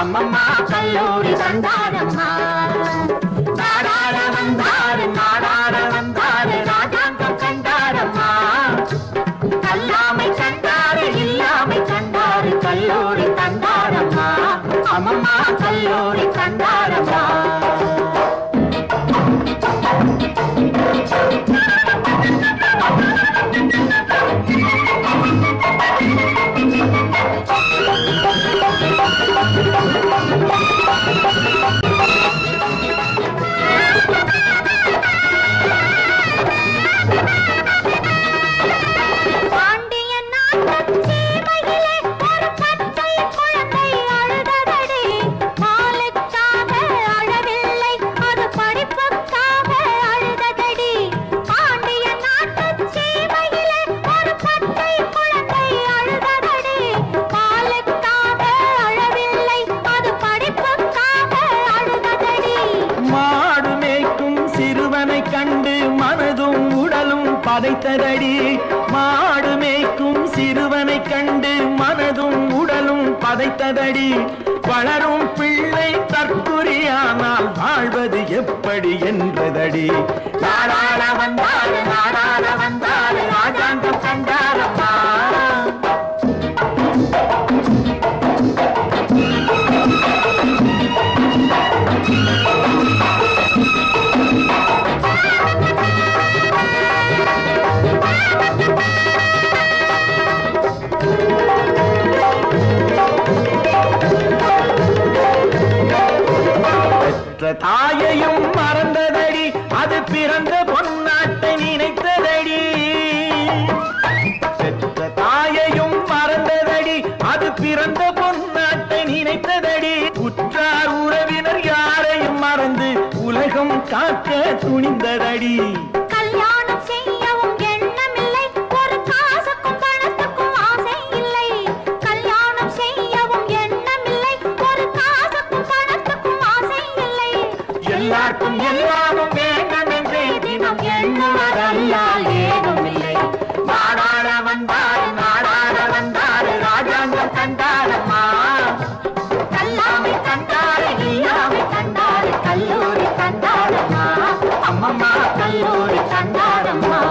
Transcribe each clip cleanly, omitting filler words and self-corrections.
அம்மம்மா கல்லூரி தந்தாரம்மா நாடாட வந்தாரு ராஜாங்கம் கண்டாரம்மா கல்லாமை கண்டாரு இல்லாமை கண்டாரு கல்லூரி தந்தாரம்மா அம்மம்மா கல்லூரி தந்தாரம்மா பதைத்ததடி மாடு மேய்க்கும் சிறுவனை கண்டு மனதும் உடலும் பதைத்ததடி வளரும் பிள்ளை தற்குறியானால் வாழ்வது எப்படி என்றதடி நாடாட வந்தாரு ராஜாங்கம் கண்டாரம்மா தாயையும் மறந்ததடி அது பிறந்த பொன்னாட்டை நினைத்ததடி பெற்ற தாயையும் மறந்ததடி அது பிறந்த பொன்னாட்டை நினைத்ததடி உற்றார் உறவினர் யாரையும் மறந்து உலகம் காக்க துணிந்ததடி கல்யாணம் செய்யவும் எண்ணமில்லை ஒரு காசுக்கும் பணத்துக்கும் ஆசை இல்லை கல்யாணம் செய்யவும் எண்ணமில்லை ஒரு காசுக்கும் பணத்துக்கும் ஆசை இல்லை எல்லாருக்கும் எல்லாரும் வேண்டும் என்றே தினம் எண்ணுவதல்லால் ஏதும் இல்லை நாடாட வந்தாரு ராஜாங்கம் கண்டாரம்மா கல்லாமை கண்டாரு இல்லாமை கண்டாரு கல்லூரி கண்டாரம்மா அம்மம்மா கல்லூரி கண்டாரம்மா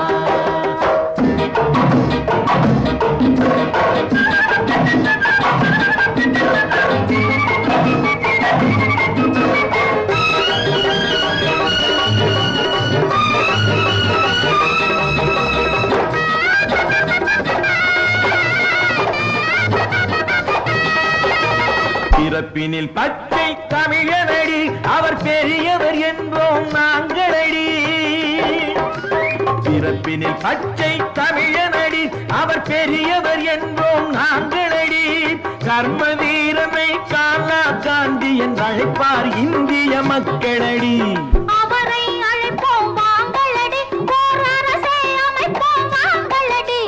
பிறப்பினில் பச்சை தமிழனடி அவர் பெரியவர் என்போம் நாங்களடி பிறப்பினில் பச்சை தமிழனடி அவர் பெரியவர் என்போம் நாங்களடி கர்ம வீரனை காலா காந்தி என்று அழைப்பார் இந்திய மக்களடி அவரை அழைப்போம் வாங்களடி ஓர் அரசை அமைப்போம் வாங்களடி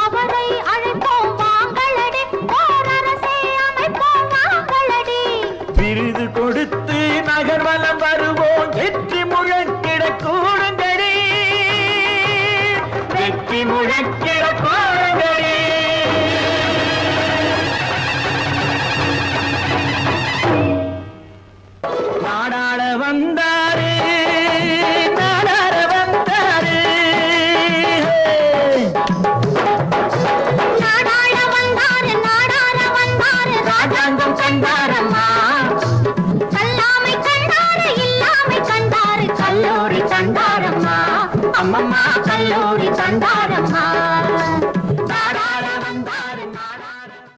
அவரை அழைப்போம் வாங்களடி ஓர் அரசை அமைப்போம் வாங்களடி விருது கொடுத்து நகர்வலம் வருவோம் வெற்றி முழக்கிட கூடுங்கடி வெற்றி முழக்க